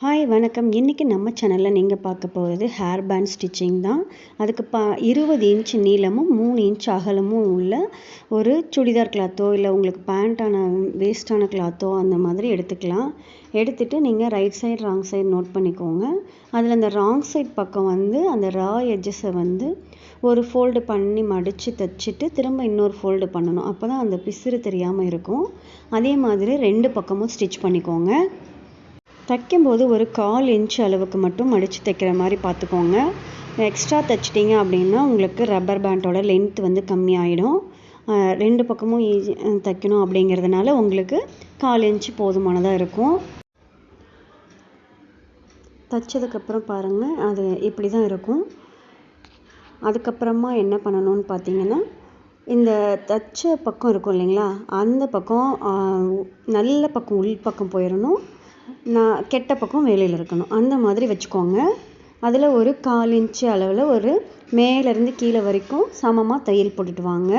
Hi வணக்கம். இன்றைக்கி நம்ம சேனலில் நீங்கள் பார்க்க போகிறது ஹேர் பேண்ட் ஸ்டிச்சிங் தான். அதுக்கு 20 இன்ச் நீளமும் 3 இன்ச் அகலமும் உள்ள ஒரு சுடிதார் கிளாத்தோ இல்லை உங்களுக்கு பேண்ட்டான வேஸ்ட்டான கிளாத்தோ அந்த மாதிரி எடுத்துக்கலாம். எடுத்துகிட்டு நீங்கள் right side wrong side note பண்ணிக்கோங்க. அதில் அந்த ராங் சைட் பக்கம் அந்த ரா எட்ஜஸை ஒரு ஃபோல்டு பண்ணி மடித்து தைச்சிட்டு திரும்ப இன்னொரு ஃபோல்டு பண்ணணும். அப்போ தான் அந்த பிசுறு தெரியாமல் இருக்கும். அதே மாதிரி 2 பக்கமும் ஸ்டிச் பண்ணிக்கோங்க. தைக்கும்போது ஒரு 1/4 இன்ச் அளவுக்கு மட்டும் மடித்து தைக்கிற மாதிரி பார்த்துக்கோங்க. எக்ஸ்ட்ரா தைச்சிட்டிங்க அப்படின்னா உங்களுக்கு ரப்பர் பேண்டோட லென்த் கம்மியாயிடும். 2 பக்கமும் தைக்கணும் அப்படிங்கிறதுனால உங்களுக்கு 1/4 இன்ச் போதுமானதாக இருக்கும். தைச்சதுக்கப்புறம் பாருங்கள், அது இப்படி தான் இருக்கும். அதுக்கப்புறமா என்ன பண்ணணும்னு பார்த்தீங்கன்னா, இந்த தைச்ச பக்கம் இருக்கும் இல்லைங்களா, அந்த பக்கம் நல்ல பக்கம் உள் பக்கம் போயிடணும், கெட்ட பக்கம் வெளியில் இருக்கணும். அந்த மாதிரி வச்சுக்கோங்க. அதில் ஒரு 1/4 இன்ச்சு அளவில் ஒரு மேலேருந்து கீழே வரைக்கும் சமமாக தையல் போட்டுட்டு வாங்க.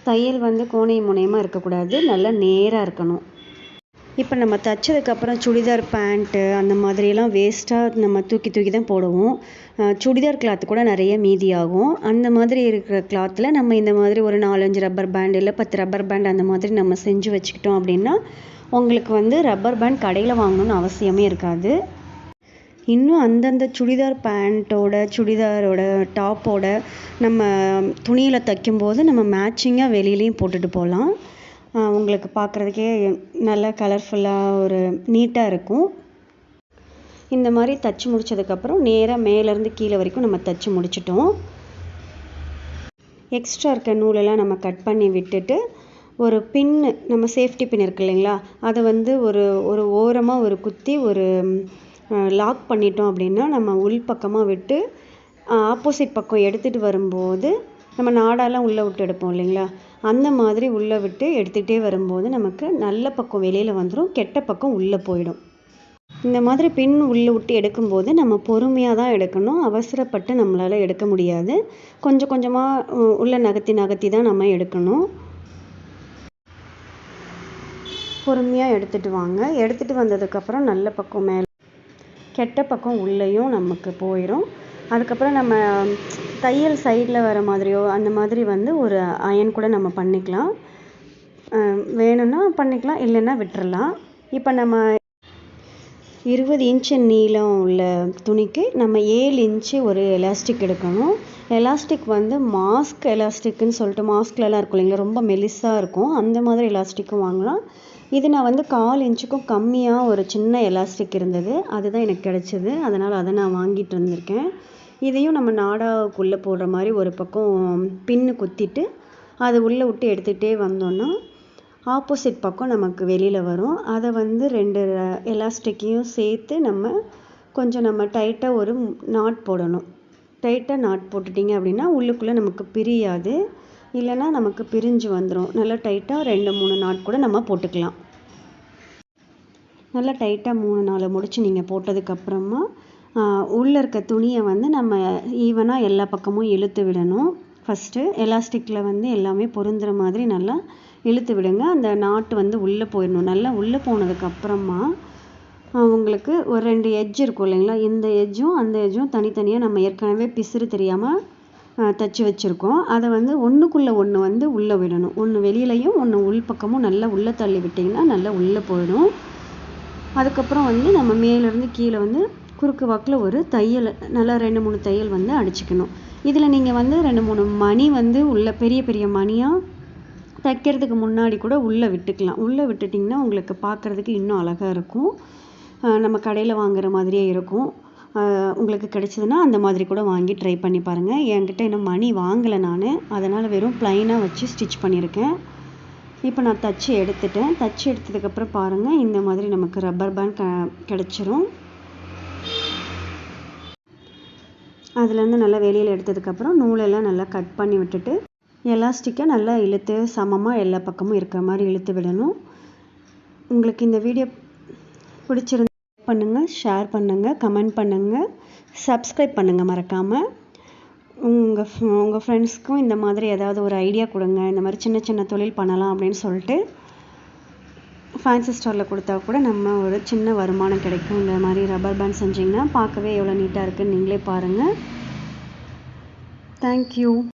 தையல் கோணை முனையமாக இருக்கக்கூடாது, நல்லா நேராக இருக்கணும். இப்போ நம்ம தைச்சதுக்கப்புறம் சுடிதார் பேண்ட்டு அந்த மாதிரியெல்லாம் வேஸ்ட்டாக நம்ம தூக்கி தான் போடுவோம். சுடிதார் கிளாத்து கூட நிறைய மீதி ஆகும். அந்த மாதிரி இருக்கிற கிளாத்தில் நம்ம இந்த மாதிரி ஒரு 4-5 ரப்பர் பேண்ட் இல்லை 10 ரப்பர் பேண்ட் அந்த மாதிரி நம்ம செஞ்சு வச்சுக்கிட்டோம் அப்படின்னா உங்களுக்கு ரப்பர் பேண்ட் கடையில் வாங்கணும்னு அவசியமே இருக்காது. இன்னும் அந்தந்த சுடிதார் பேண்ட்டோட சுடிதாரோட டாப்போட நம்ம துணியில் தைக்கும்போது நம்ம மேட்சிங்காக வெளியிலையும் போட்டுட்டு போகலாம். உங்களுக்கு பார்க்குறதுக்கே நல்லா கலர்ஃபுல்லாக ஒரு நீட்டாக இருக்கும். இந்த மாதிரி தைச்சி முடித்ததுக்கப்புறம் நேராக மேலேருந்து கீழே வரைக்கும் நம்ம தைச்சி முடிச்சிட்டோம். எக்ஸ்ட்ரா இருக்க நூலெல்லாம் நம்ம கட் பண்ணி விட்டுட்டு ஒரு பின்னு, நம்ம சேஃப்டி பின் இருக்கு இல்லைங்களா, அதை ஒரு ஓரமாக ஒரு குத்தி ஒரு லாக் பண்ணிட்டோம் அப்படின்னா நம்ம உள் பக்கமாக விட்டு ஆப்போசிட் பக்கம் எடுத்துகிட்டு வரும்போது நம்ம நாடாலாம் உள்ளே விட்டு எடுப்போம் இல்லைங்களா, அந்த மாதிரி உள்ளே விட்டு எடுத்துகிட்டே வரும்போது நமக்கு நல்ல பக்கம் வெளியில் வந்துடும், கெட்ட பக்கம் உள்ளே போயிடும். இந்த மாதிரி பின் உள்ளே விட்டு எடுக்கும்போது நம்ம பொறுமையாக தான் எடுக்கணும். அவசரப்பட்டு நம்மளால் எடுக்க முடியாது. கொஞ்சம் கொஞ்சமாக உள்ளே நகர்த்தி தான் நம்ம எடுக்கணும். பொறுமையாக எடுத்துகிட்டு வாங்க. எடுத்துகிட்டு வந்ததுக்கப்புறம் நல்ல பக்கம் மேலே, கெட்ட பக்கம் உள்ளேயும் நமக்கு போயிடும். அதுக்கப்புறம் நம்ம தையல் சைடில் வர மாதிரியோ அந்த மாதிரி ஒரு அயன் கூட நம்ம பண்ணிக்கலாம். வேணும்னா பண்ணிக்கலாம், இல்லைன்னா விட்டுறலாம். இப்போ நம்ம 20 இன்ச்சு நீளம் உள்ள துணிக்கு நம்ம 7 இன்ச்சு ஒரு எலாஸ்டிக் எடுக்கணும். எலாஸ்டிக் மாஸ்க் எலாஸ்டிக்குன்னு சொல்லிட்டு மாஸ்க்லலாம் இருக்கும் இல்லைங்களா, ரொம்ப மெலிசாக இருக்கும், அந்த மாதிரி எலாஸ்டிக்கும் வாங்கலாம். இது நான் 1/4 இன்ச்சுக்கும் கம்மியாக ஒரு சின்ன எலாஸ்டிக் இருந்தது, அதுதான் எனக்கு கிடச்சிது. அதனால் அதை நான் வாங்கிட்டு வந்திருக்கேன். இதையும் நம்ம நாடாவுக்குள்ளே போடுற மாதிரி ஒரு பக்கம் பின்னு குத்திட்டு அதை உள்ளே விட்டு எடுத்துகிட்டே வந்தோன்னா ஆப்போசிட் பக்கம் நமக்கு வெளியில் வரும். அதை 2 எலாஸ்டிக்கையும் சேர்த்து நம்ம டைட்டாக ஒரு நாட் போடணும். டைட்டாக நாட் போட்டுட்டிங்க அப்படின்னா உள்ளுக்குள்ளே நமக்கு பிரியாது, இல்லைன்னா நமக்கு பிரிஞ்சு வந்துடும். நல்லா டைட்டாக 2-3 நாட் கூட நம்ம போட்டுக்கலாம். நல்லா டைட்டாக 3-4 முடிச்சு நீங்கள் போட்டதுக்கப்புறமா உள்ளே இருக்க துணியை நம்ம ஈவனாக எல்லா பக்கமும் இழுத்து விடணும். ஃபஸ்ட்டு எலாஸ்டிக்கில் எல்லாமே பொருந்துகிற மாதிரி நல்லா இழுத்து விடுங்க. அந்த நாட்டு உள்ளே போயிடணும். நல்லா உள்ளே போனதுக்கப்புறமா உங்களுக்கு ஒரு 2 எட்ஜ் இருக்கும் இல்லைங்களா, இந்த எட்ஜும் அந்த எட்ஜும் தனித்தனியாக நம்ம ஏற்கனவே பிசுறு தெரியாமல் தைச்சி வச்சுருக்கோம். அதை ஒன்றுக்குள்ளே ஒன்று உள்ளே விடணும். ஒன்று வெளியிலையும் ஒன்று உள் பக்கமும் நல்லா உள்ளே தள்ளி விட்டிங்கன்னா நல்லா உள்ளே போயிடும். அதுக்கப்புறம் நம்ம மேலேருந்து கீழே குறுக்கு வாக்கில் ஒரு தையல், நல்லா 2-3 தையல் அடிச்சுக்கணும். இதில் நீங்கள் 2-3 மணி உள்ள பெரிய பெரிய மணியாக தைக்கிறதுக்கு முன்னாடி கூட உள்ளே விட்டுக்கலாம். உள்ளே விட்டுட்டிங்கன்னா உங்களுக்கு பார்க்குறதுக்கு இன்னும் அழகாக இருக்கும். நம்ம கடையில் வாங்குகிற மாதிரியே இருக்கும். உங்களுக்கு கிடைச்சதுன்னா அந்த மாதிரி கூட வாங்கி ட்ரை பண்ணி பாருங்கள். என்கிட்ட இன்னும் மணி வாங்கலை நான், அதனால் வெறும் ப்ளைனாக வச்சு ஸ்டிச் பண்ணியிருக்கேன். இப்போ நான் தைச்சி எடுத்துட்டேன். தைச்சி எடுத்ததுக்கப்புறம் பாருங்கள், இந்த மாதிரி நமக்கு ரப்பர் பேண்ட் கிடச்சிரும். அதுலேருந்து நல்லா வெளியில் எடுத்ததுக்கப்புறம் நூலெல்லாம் நல்லா கட் பண்ணி விட்டுட்டு எலாஸ்டிக்கை நல்லா இழுத்து சமமாக எல்லா பக்கமும் இருக்கிற மாதிரி இழுத்து விடணும். உங்களுக்கு இந்த வீடியோ பிடிச்சிருந்தா லைக் பண்ணுங்கள், ஷேர் பண்ணுங்கள், கமெண்ட் பண்ணுங்கள், சப்ஸ்கிரைப் பண்ணுங்கள் மறக்காமல். உங்கள் ஃப்ரெண்ட்ஸ்க்கும் இந்த மாதிரி ஏதாவது ஒரு ஐடியா கொடுங்க, இந்த மாதிரி சின்ன சின்ன தொழில் பண்ணலாம் அப்படின்னு சொல்லிட்டு. ஃபேன்சி ஸ்டோரில் கொடுத்தா கூட நம்ம ஒரு சின்ன வருமானம் கிடைக்கும். இந்த மாதிரி ரப்பர் பேண்ட் செஞ்சிங்கன்னா பார்க்கவே எவ்வளோ நீட்டாக இருக்குன்னு நீங்களே பாருங்கள். தேங்க்யூ.